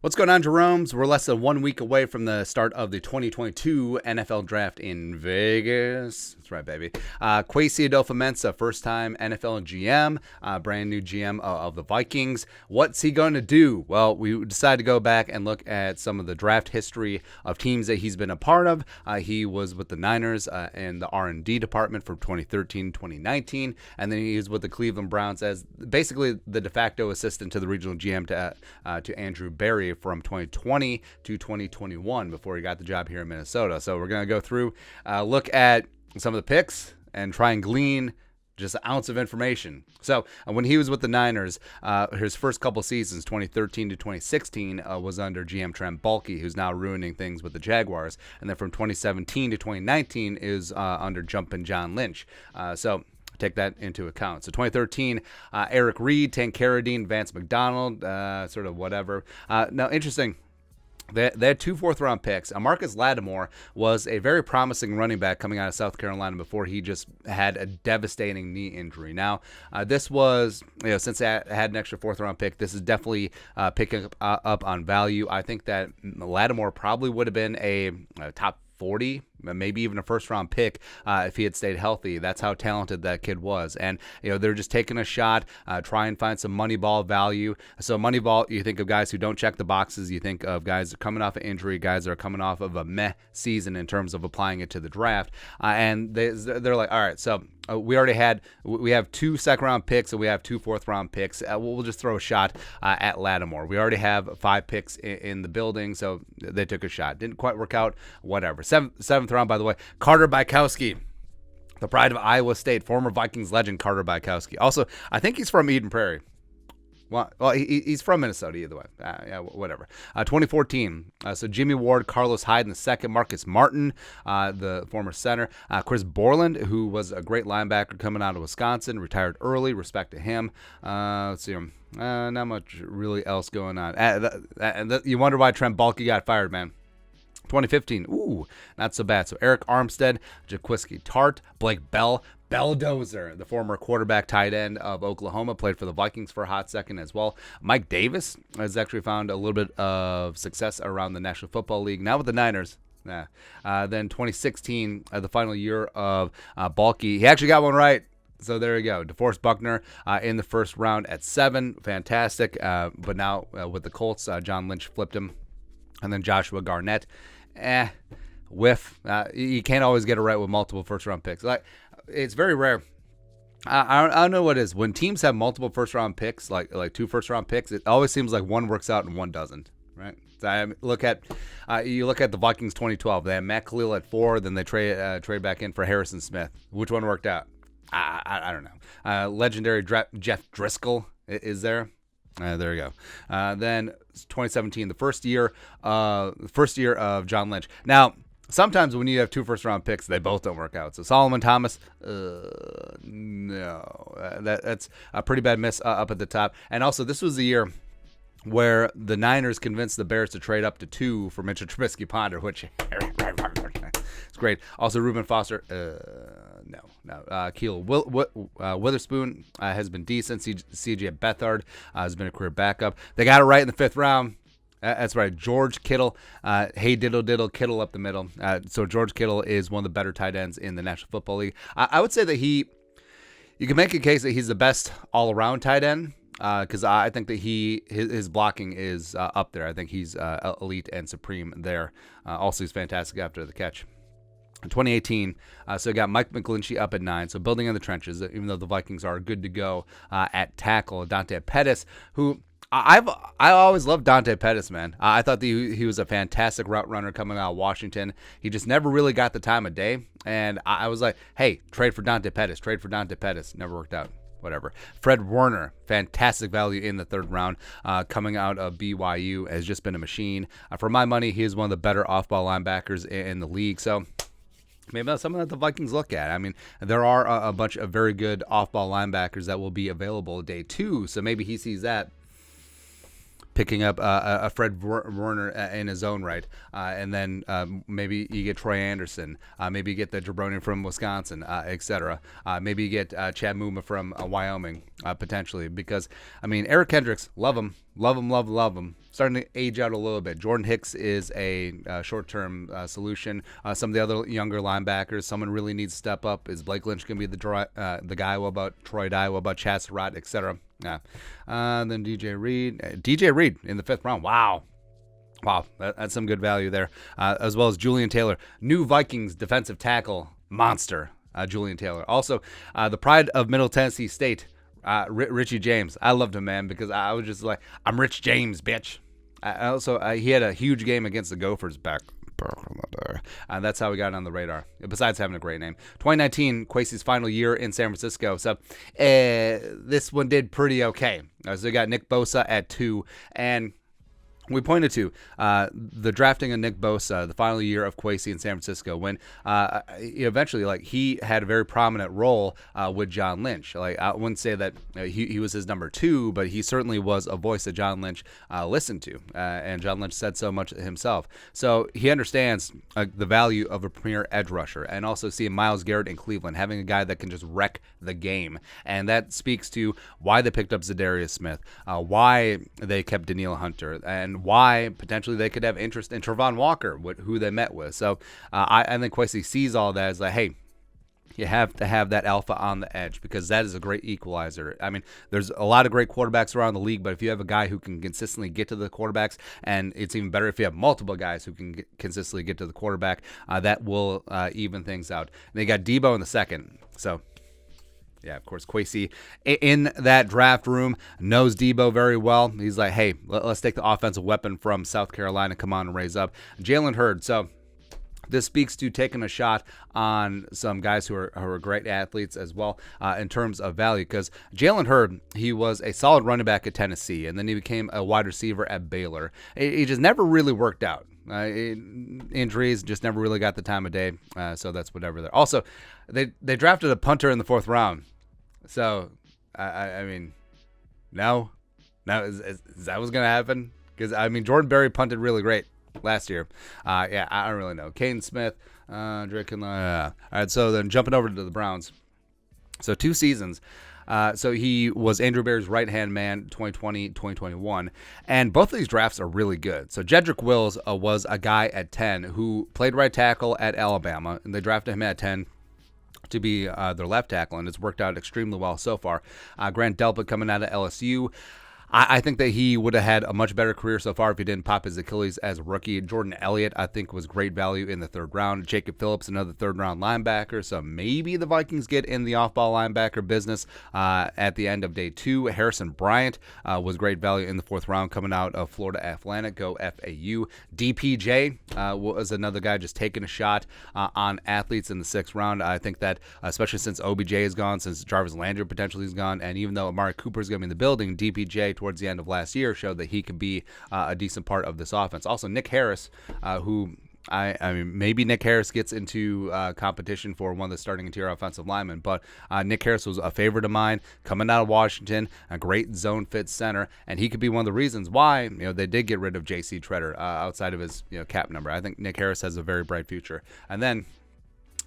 What's going on, Jerome's? We're less than 1 week away from the start of the 2022 NFL Draft in Vegas. That's right, baby. Kwesi Adofo-Mensah, first-time NFL GM, brand new GM of the Vikings. What's he going to do? Well, we decided to go back and look at some of the draft history of teams that he's been a part of. He was with the Niners in the R&D department from 2013 to 2019, and then he was with the Cleveland Browns as basically the de facto assistant to the regional GM to Andrew Berry from 2020 to 2021 before he got the job here in Minnesota. So we're going to go through, look at some of the picks and try and glean just an ounce of information. So when he was with the Niners, his first couple seasons, 2013 to 2016, was under GM Trent Baalke, who's now ruining things with the Jaguars. And then from 2017 to 2019 is under Jumpin' John Lynch. So take that into account. So 2013, Eric Reed, Tank Carradine, Vance McDonald, sort of whatever. Now, interesting. They had 2 fourth-round picks. Marcus Lattimore was a very promising running back coming out of South Carolina before he just had a devastating knee injury. Now, this was, since I had an extra fourth-round pick, this is definitely picking up on value. I think that Lattimore probably would have been a top 40, maybe even a first-round pick if he had stayed healthy. That's how talented that kid was. And, they're just taking a shot, try and find some Moneyball value. So Moneyball, you think of guys who don't check the boxes. You think of guys that are coming off an injury, guys that are coming off of a meh season in terms of applying it to the draft. And they're like, all right, so we have 2 second-round picks and we have 2 fourth-round picks. We'll just throw a shot at Lattimore. We already have 5 picks in the building, so they took a shot. Didn't quite work out, whatever. Seventh round, by the way, Carter Bykowski, the pride of Iowa State, former Vikings legend Carter Bykowski. Also, I think he's from Eden Prairie. Well, he's from Minnesota either way. Yeah, whatever. 2014. So Jimmy Ward, Carlos Hyde in the second, Marcus Martin, the former center, Chris Borland, who was a great linebacker coming out of Wisconsin, retired early. Respect to him. Let's see. Not much really else going on. You wonder why Trent Baalke got fired, man. 2015, not so bad. So Eric Armstead, Jaquiski Tart, Blake Bell, Belldozer, the former quarterback tight end of Oklahoma, played for the Vikings for a hot second as well. Mike Davis has actually found a little bit of success around the National Football League, now with the Niners. Then 2016, the final year of Baalke. He actually got one right. So there you go. DeForest Buckner in the first round at 7. Fantastic. But now with the Colts, John Lynch flipped him. And then Joshua Garnett. Whiff. You can't always get it right with multiple first-round picks. It's very rare. I don't know what it is. When teams have multiple first-round picks, like 2 first-round picks, it always seems like one works out and one doesn't, right? So you look at the Vikings 2012. They had Matt Khalil at 4, then they trade back in for Harrison Smith. Which one worked out? I don't know. Legendary Jeff Driscoll is there. There you go. Then 2017, the first year of John Lynch. Now, sometimes when you have 2 first-round picks, they both don't work out. So Solomon Thomas, no, that's a pretty bad miss up at the top. And also, this was the year where the Niners convinced the Bears to trade up to 2 for Mitchell Trubisky-Ponder, which it's great. Also, Reuben Foster, no. Keel Witherspoon has been decent. C.J. Beathard has been a career backup. They got it right in the 5th round. That's right. George Kittle. Hey, diddle, Kittle up the middle. So George Kittle is one of the better tight ends in the National Football League. I would say that you can make a case that he's the best all-around tight end because I think that his blocking is up there. I think he's elite and supreme there. Also, he's fantastic after the catch. In 2018, so we got Mike McGlinchey up at 9, so building in the trenches, even though the Vikings are good to go at tackle. Dante Pettis, who I always loved Dante Pettis, man. I thought that he was a fantastic route runner coming out of Washington. He just never really got the time of day, and I was like, hey, trade for Dante Pettis. Never worked out. Whatever. Fred Warner, fantastic value in the 3rd round, coming out of BYU, has just been a machine. For my money, he is one of the better off-ball linebackers in the league, so maybe that's something that the Vikings look at. I mean, there are a bunch of very good off-ball linebackers that will be available day 2, so maybe he sees that. picking up a Fred Warner in his own right. And then maybe you get Troy Anderson. Maybe you get the jabroni from Wisconsin, etc. Maybe you get Chad Muma from Wyoming, potentially. Because, I mean, Eric Kendricks, love him. starting to age out a little bit. Jordan Hicks is a short-term solution. Some of the other younger linebackers, someone really needs to step up. Is Blake Lynch going to be the guy? What about Troy Dye? What about Chaz Surratt, etc.? Yeah. Then DJ Reed in the 5th round. Wow, that's some good value there. As well as Julian Taylor, new Vikings defensive tackle monster. Julian Taylor. Also, the pride of Middle Tennessee State, Richie James. I loved him, man, because I was just like, I'm Rich James, bitch. He had a huge game against the Gophers back in the day. That's how we got on the radar, besides having a great name. 2019, Kwesi's final year in San Francisco. So this one did pretty okay. So we got Nick Bosa at 2, and we pointed to the drafting of Nick Bosa, the final year of Kwesi in San Francisco, when eventually, he had a very prominent role with John Lynch. I wouldn't say that he was his number 2, but he certainly was a voice that John Lynch listened to, and John Lynch said so much himself. So he understands the value of a premier edge rusher, and also seeing Myles Garrett in Cleveland, having a guy that can just wreck the game, and that speaks to why they picked up Zadarius Smith, why they kept Danielle Hunter, and why potentially they could have interest in Travon Walker, who they met with. So I think Kwesi sees all that as like, hey, you have to have that alpha on the edge, because that is a great equalizer. I mean, there's a lot of great quarterbacks around the league, but if you have a guy who can consistently get to the quarterbacks, and it's even better if you have multiple guys who can consistently get to the quarterback, that will even things out. And they got Debo in the 2nd. So yeah, of course, Kwesi in that draft room knows Debo very well. He's like, hey, let's take the offensive weapon from South Carolina, come on and raise up. Jalen Hurd. So this speaks to taking a shot on some guys who are great athletes as well in terms of value, because Jalen Hurd, he was a solid running back at Tennessee, and then he became a wide receiver at Baylor. He just never really worked out. Injuries, just never really got the time of day, so that's whatever there. Also, they drafted a punter in the 4th round. So, I mean, now is that what's going to happen? Because, I mean, Jordan Berry punted really great last year. Yeah, I don't really know. Caden Smith, Drake and all right, so then jumping over to the Browns. So 2 seasons. So he was Andrew Berry's right-hand man 2020, 2021. And both of these drafts are really good. So Jedrick Wills was a guy at 10 who played right tackle at Alabama, and they drafted him at 10 to be their left tackle, and it's worked out extremely well so far. Grant Delpit coming out of LSU. I think that he would have had a much better career so far if he didn't pop his Achilles as a rookie. Jordan Elliott, I think, was great value in the 3rd round. Jacob Phillips, another 3rd-round linebacker. So maybe the Vikings get in the off-ball linebacker business at the end of day 2. Harrison Bryant was great value in the 4th round coming out of Florida Atlantic. Go FAU. DPJ was another guy just taking a shot on athletes in the 6th round. I think that, especially since OBJ is gone, since Jarvis Landry potentially is gone, and even though Amari Cooper is going to be in the building, DPJ towards the end of last year showed that he could be a decent part of this offense. Also, Nick Harris, who I mean, maybe Nick Harris gets into competition for one of the starting interior offensive linemen, but Nick Harris was a favorite of mine coming out of Washington, a great zone fit center, and he could be one of the reasons why they did get rid of J.C. Treader outside of his cap number. I think Nick Harris has a very bright future. And then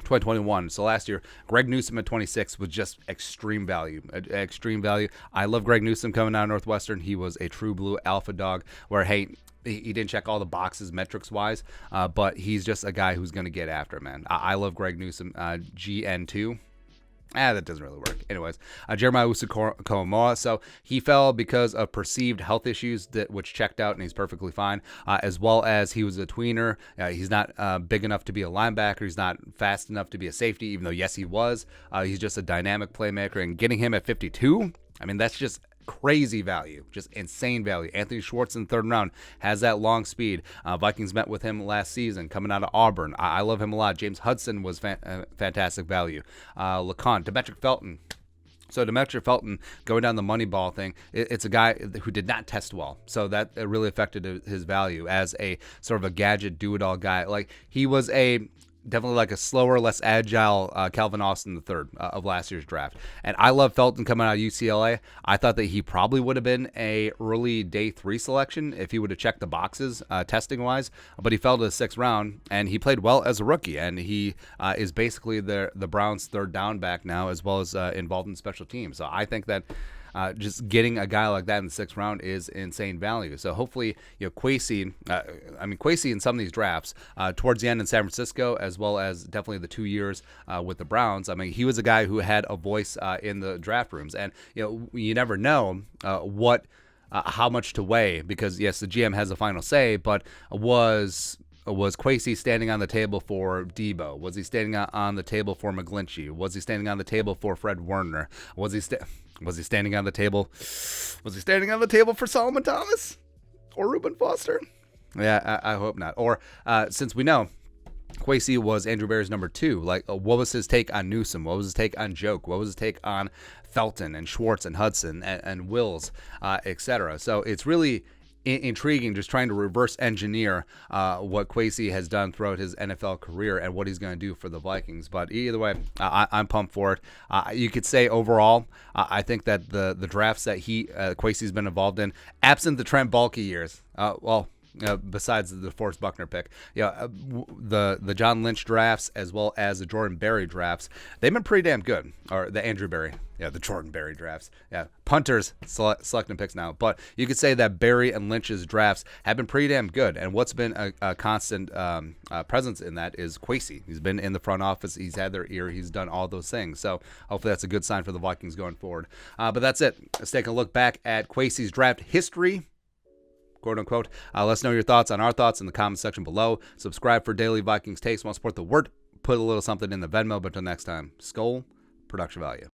2021. So last year, Greg Newsome at 26 was just extreme value. Extreme value. I love Greg Newsome coming out of Northwestern. He was a true blue alpha dog where, hey, he didn't check all the boxes metrics-wise, but he's just a guy who's going to get after it, man. I love Greg Newsome. GN2. That doesn't really work. Anyways, Jeremiah Usu-Koramoah. So he fell because of perceived health issues which checked out, and he's perfectly fine. As well as he was a tweener. He's not big enough to be a linebacker. He's not fast enough to be a safety, even though, yes, he was. He's just a dynamic playmaker. And getting him at 52, I mean, that's just crazy value, just insane value. Anthony Schwartz in the 3rd round has that long speed. Vikings met with him last season coming out of Auburn. I love him a lot. James Hudson was fantastic value. Lacan, Demetric Felton. So Demetric Felton, going down the money ball thing, it's a guy who did not test well. So that really affected his value as a sort of a gadget, do-it-all guy. Like, he was definitely like a slower, less agile Calvin Austin the third of last year's draft. And I love Felton coming out of UCLA. I thought that he probably would have been a early day 3 selection if he would have checked the boxes testing wise, but he fell to the 6th round, and he played well as a rookie, and he is basically the Browns' 3rd down back now, as well as involved in special teams. So I think that just getting a guy like that in the 6th round is insane value. So hopefully, Kwesi, Kwesi in some of these drafts, towards the end in San Francisco, as well as definitely the 2 years with the Browns. I mean, he was a guy who had a voice in the draft rooms, and you never know how much to weigh, because yes, the GM has the final say, but was Kwesi standing on the table for Debo? Was he standing on the table for McGlinchey? Was he standing on the table for Fred Warner? Was he standing on the table? Was he standing on the table for Solomon Thomas or Reuben Foster? Yeah, I hope not. Or since we know Kwesi was Andrew Berry's number 2, like what was his take on Newsom? What was his take on Joke? What was his take on Felton and Schwartz and Hudson and Wills, etc.? So it's really intriguing, just trying to reverse engineer what Kwesi has done throughout his NFL career and what he's going to do for the Vikings. But either way, I'm pumped for it. You could say overall, I think that the drafts that Kwesi's been involved in, absent the Trent Baalke years, besides the DeForest Buckner pick, the John Lynch drafts as well as the Jordan Berry drafts, they've been pretty damn good. Or the Andrew Berry, the Jordan Berry drafts, punters selecting picks now. But you could say that Berry and Lynch's drafts have been pretty damn good. And what's been a constant presence in that is Kwesi. He's been in the front office. He's had their ear. He's done all those things. So hopefully that's a good sign for the Vikings going forward. But that's it. Let's take a look back at Kwesi's draft history, quote unquote. Let us know your thoughts on our thoughts in the comment section below. Subscribe for daily Vikings takes. Want to support the work? Put a little something in the Venmo. But until next time, Skol, production value.